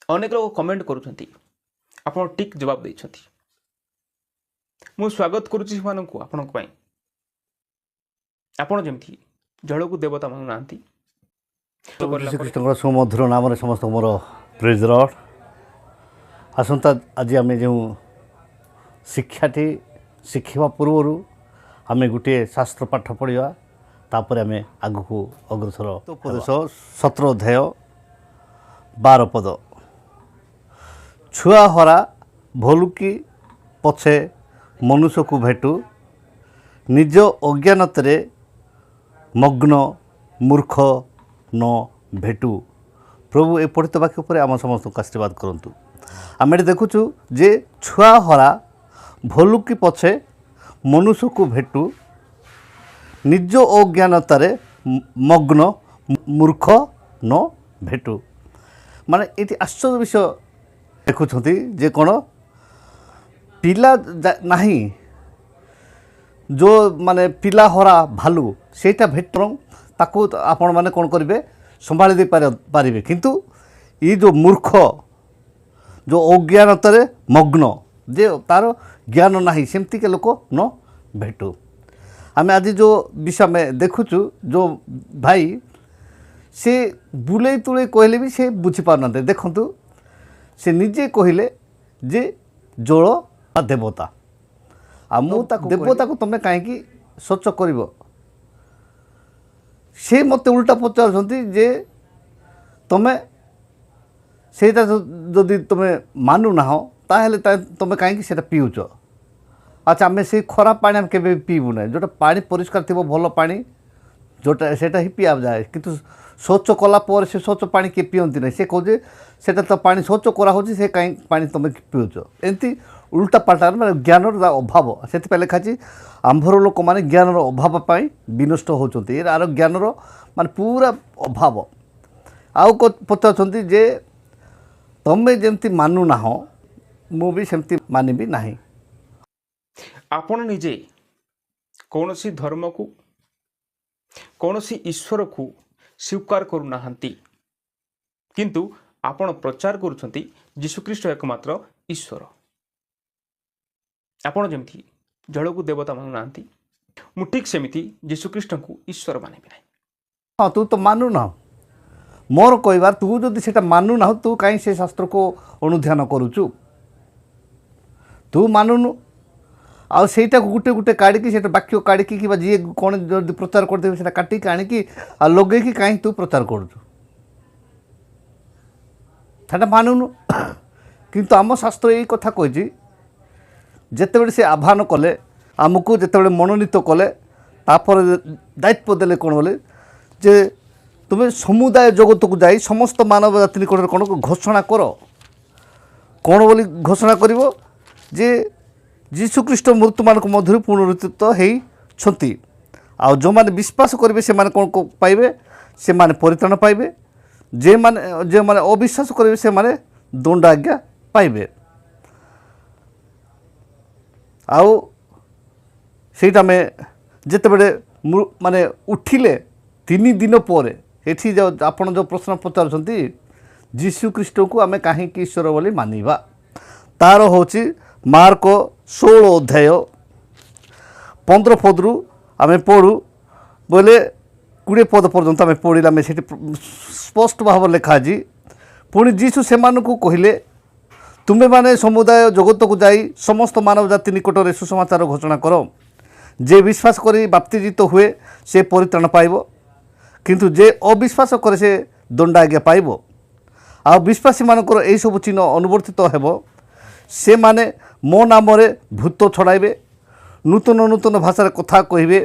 अनेक लोग कमेंट करुँच आप ठीक जवाब देते मु स्वागत करुच्ची आपण जमी जल को देवता मानु ना श्रीकृष्ण सुमधुर नाम समस्त मोर प्रेज लॉर्ड आसंता आज आम जो शिक्षाटी शिखा पूर्वर आम गोटे शास्त्र पाठ पढ़ा तापर आम आग को अग्रसर उपदेश 17 अध्याय 12 पद छुआ हरा भलुकी पछे मनुष्य को भेटू निज अज्ञानतरे मग्न मूर्ख न भेटू। प्रभु ए पढ़ित वाक्य पर आम समस्त को आशीर्वाद करंतु। आम ये देखुचु जे छुआ हरा भलुकी पछे मनुष्य को भेटू निज अज्ञानतारे मग्न मूर्ख न भेटू। माने ये आश्चर्य विषय देखुंट जे कौन पिला नहीं जो माने पिला हरा भालू सेटा भेट ताकू आपण माने कौन करेंगे संभाली दे पारे किंतु ये जो मूर्ख जो अज्ञानतारे मग्न जे तार ज्ञान नहीं सेमती के लोक न भेटू। आम आज जो विषय में देखुचु जो भाई से बुले तुले कहले भी से बुझी पारना देखंतु से निजे कहले जे जल आ देवता आ मु देवता को तुम कहीं स्वच्छ कर से मत उल्टा पचार जे तुम्हें सेटा जदि तुम्हें मानु ना हो ताहले तुम्हें कहीं से पीऊच। अच्छा आम से खराब पानी आम के पीबू ना जोटा पानी परिष्कार थी भल पानी जोटा सेटा ही पिया जाए किंतु स्वच्छ कलापर से स्वच्छ पानी किए पीती ना से कहे सेटा तो पानी स्वच्छ कराऊँ से कहीं पानी तुम पीऊच एमती उल्टा पाल्टा मैं ज्ञान अभाव से लिखाची आंभर लोक मैंने ज्ञान अभाव विनष्ट होती आर ज्ञान मान पूरा अभाव आउ पचार जे तुम्हें जमती मानु ना मु भी सेमती मानिबी नहीं। आपण निजे कौन सी धर्म को कौन सी ईश्वर को स्वीकार करूना किंतु आपण प्रचार करुछंती जीशुख्रीष्ट एकमात्र ईश्वर। आपण जमी जल को देवता मानु ना मु ठीक सेमिति जीशुख्रीष्ट को ईश्वर मानिबी नहीं। हाँ तू तो मानु ना मोर कहबार तू जदि सेटा मानु ना तू कहीं से शास्त्र को अनुध्यान करुचु तू मानुनु आउ सेटा गुटे गुटे काढ़ी से वाक्य काढ़ी कि जी कौन जब प्रचार करते से काटिक आणिकी लगे कहीं तू प्रचार करुचु सेटा मानुनु किंतु आम शास्त्र यही कथा कही जिते से आह्वान कले आमको जिते मनोनीत कले तापर दायित्व देले कौन बोले जे तुम्हें समुदाय जगत को जाई समस्त मानव जाति निकट कौन घोषणा कर कौन बोली घोषणा कर जे जीशुख्रीष्ट मृत्यु मान मध्य पुनरुत्थित होती आ जो मैंने विश्वास करेंगे से माने कौन को पाइबे से माने परित्राण पाइबे जे माने अविश्वास करेंगे से माने दंडाज्ञा पाइबे। आउ सेटा में जिते बड़े माने उठिले 3 दिन पर एठी जो आपण जो प्रश्न पचार जीशुख्रीष्ट को आम कहीं ईश्वर बोली मानिबा तार होची मार्क 16 अध्याय 15 पदरू आम पढ़ू बोले 20 पद पर्यंत आम पढ़ला आम से स्पष्ट भाव लिखा जी पुणी जीशु से कहले तुम्हें माने समुदाय जगत को जाई समस्त मानव जाति निकट में सुसमाचार घोषणा कर जे विश्वास करी बाप्तिजित हुए से परित्राण पाइब किंतु जे अविश्वास करे से दंडाज्ञा पाइब आ विश्वासी मानकर यही सब चिन्ह अनुवर्तित हेब से माने मो नाम भूत छड़ाइबे नूतन नूतन भाषा कथा कहे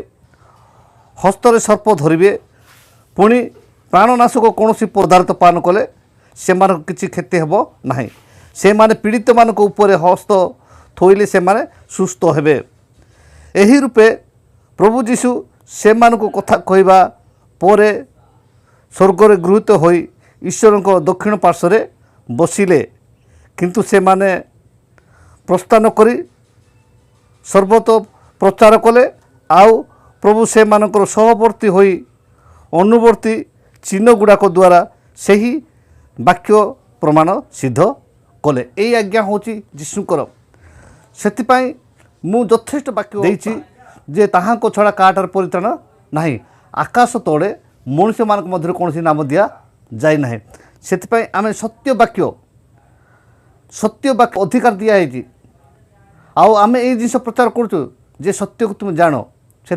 हस्तर सर्प धरिबे पुणी प्राणनाशक कौन पदार्थ पान कले से किसी क्षति हेब नहीं से माने पीड़ित मान ऊपर हस्त थोइले से माने सुस्थ हेबे। एही रूपे प्रभु जीशु से कथा कहवा पर स्वर्ग गृहीत हो ईश्वर दक्षिण पार्श्व बसिले किंतु से माने प्रस्थान करी सर्वत प्रचार कले आउ प्रभु से मानकर सहवर्ती होई अनुवर्ती चिन्ह गुड़ाक द्वारा सही वाक्य प्रमाण सिद्ध कले यही आज्ञा हूँ जीशुकर से मु यथेष्ट वाक्य देछि जे ताहाको छड़ा काटार परित्राण नाही आकाश तले मनुष्य मान मध्य कौन नाम दिया जाए ना से आम सत्य वाक्य अधिकार दिखाई आउ आम ये जिन प्रचार करुँ जे सत्य को तुम जान से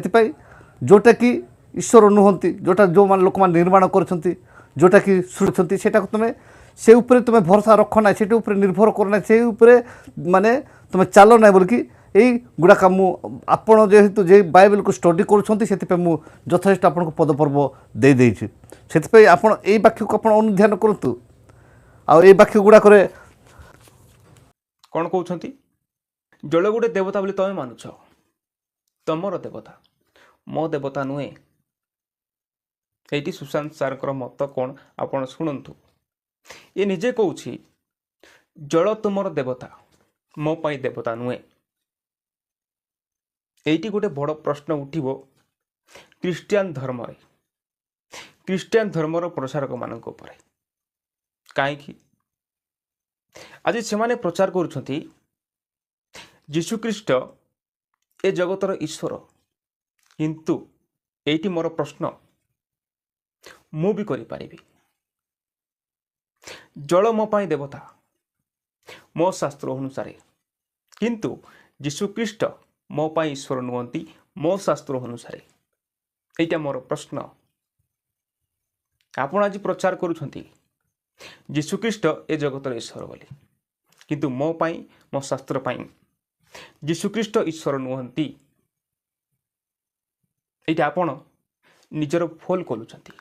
जोटा कि ईश्वर नुहति जोटा जो मान लोक निर्माण कर जोटा कि सृष्टि से तुम्हें से उपरे तुम्हें भरोसा रख ना से निर्भर करना से माने तुम्हें चल ना बोल कि यही गुड़ाक आपण जेहेतु जे बाइबल को स्टडी कर यथेष्ट आपको पदपर्व दे देछि से आप वाक्य को अनुध्यान करूँ आ वाक्य गुड़ाक कौन कहते जल गोटे देवता बोली तुम मानुछ तमर देवता मो देवता नुहे ये सुशांत सार मत कौन आपण शुणु ये निजे कहूँ जल तुमर देवता मो पाई देवता नुहे एटी गोटे बड़ प्रश्न उठिबो क्रिश्चियन धर्मर प्रचारक मानक उपरे काईकि आज से माने प्रचार करुछंती जीशुख्रीष्ट ए जगतर ईश्वर किंतु एटी मोर प्रश्न मु भी करि पारिबी जल मो पाई देवता मो शास्त्र अनुसार किंतु जीशुख्रीष्ट मो पाई ईश्वर नुहति मो शास्त्र अनुसार एटा मोर प्रश्न आपण आज प्रचार करुछंती जीशुख्रीष्ट ए जगतर ईश्वर बोली किंतु मो पाई मो शास्त्र पाई जीशुख्रीष्ट ईश्वर नुहति एटा आपण निजर फोल कलुछंती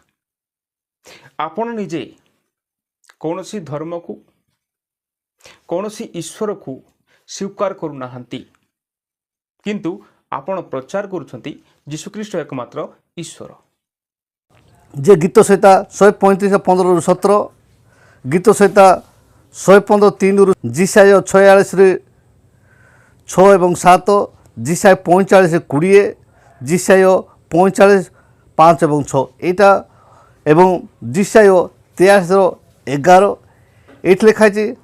आपण निजे कौनसी धर्म को कौनसी ईश्वर को स्वीकार करूनाहांती किंतु आपण प्रचार करुछंती जीशुख्रीष्ट एकमात्र ईश्वर जे गीत संहिता 135:15-17 गीत संहिता 115:3 जिसाय 46:6-7 जिसाय 45:20 जिसाय 45:5-6 एटा एवं जिसाय 83:11 एट लिखाई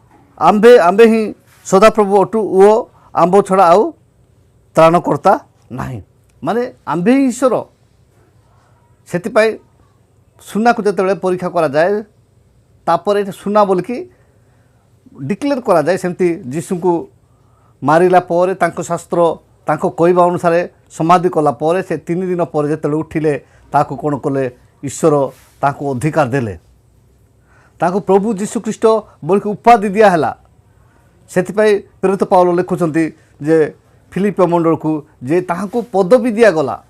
आंबे आंबे ही सदाप्रभु अटु ओ आंब छड़ा आउ त्राणकर्ता नहीं माने आंबे ही ईश्वर से सुना को जो परीक्षा करा जाए तापर सुना बोल कि डिक्लेयर करा जाए सेमती जीशु को मारिला पर तांको शास्त्र तांको कहवा अनुसार समाधि कला पर से 3 दिन पर जो उठिले ताको कौन कले ईश्वर ताको अधिकार देले ताको प्रभु जीशुख्रीष्ट बोल कि उपाधि दिया से प्रेरित पाउल लिखुंट जे फिलिप मंडल को जे ताको पदवी दिया गला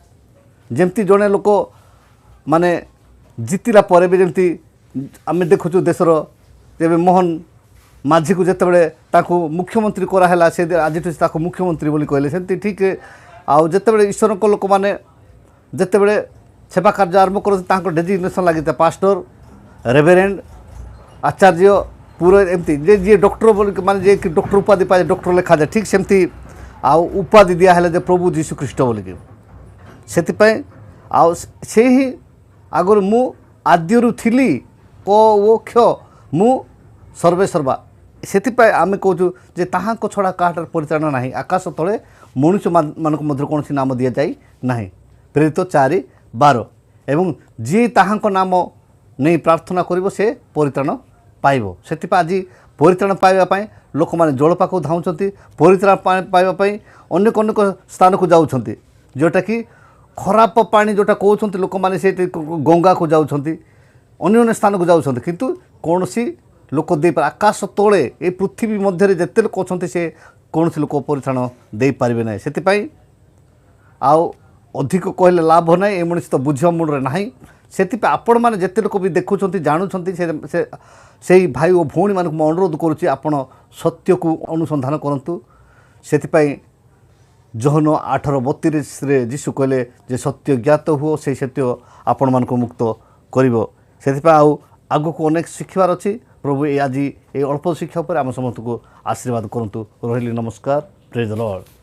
जमती जड़े लोक माने जीतला पर भी जमती आम देखु देशर जब मोहन माझी को जिते मुख्यमंत्री कराला से आज मुख्यमंत्री बोली कहले सेमती ठीक आउ जिते ईश्वर लोक मैंने जिते सेवा कार्य आरंभ कर डेजिग्नेशन लगी पास्टर रेवेरेंड आचार्य पूरा एमती जे जी डॉक्टर बोल माने जे डॉक्टर उपाधि पाए डॉक्टर लिखा जाए ठीक सेमती आउ उपाधि दिया जे प्रभु जीशुख्रीष्ट बोलिकी से आउ से ही आगर मु आद्यरु थिली क ओ क्ष मु सर्वे सर्वा से आम कहूँ जे ताहाको छड़ा काहार परिचालन नहीं आकाश तले मनुष्य मानक मध्य कौन नाम दि जाए ना प्रेरित 4:12 एवं जी ताहाको नाम नहीं प्रार्थना करिवो से परित्राण पाइबो से आज परित्राण पाइबा लोक मैंने जल पाक धाउंट परित्राण पाइबा अनेक अनेक स्थान को जाऊँच जोटा कि खराब पानी जोटा कहते लोक मैंने से गंगा को जाऊँच अन्य स्थान को जाऊँच किंतु कौन सी लोक दे आकाश तले ये पृथ्वी मध्य जिते लोक अच्छा से कौन सी लोक परित्राण दे पारे ना से आउ अधिक कहले लाभ ना ये मनुष्य तो बुझ मुंडे ना से आपण मैंने जिते लोक भी देखुं जानुंट से भाई और भौणी मानक अनुरोध करुच्ची आपण सत्य को अनुसंधान करूँ से जहन 8:32 जीशु कहले जे सत्य ज्ञात हुओ से सत्य आपण मानक मुक्त करिवो से आगु को अनेक शिखबार अच्छी प्रभु आज ये अल्प शिक्षा पर आम समस्त को आशीर्वाद करंतु रहिली नमस्कार प्रेज द लॉर्ड।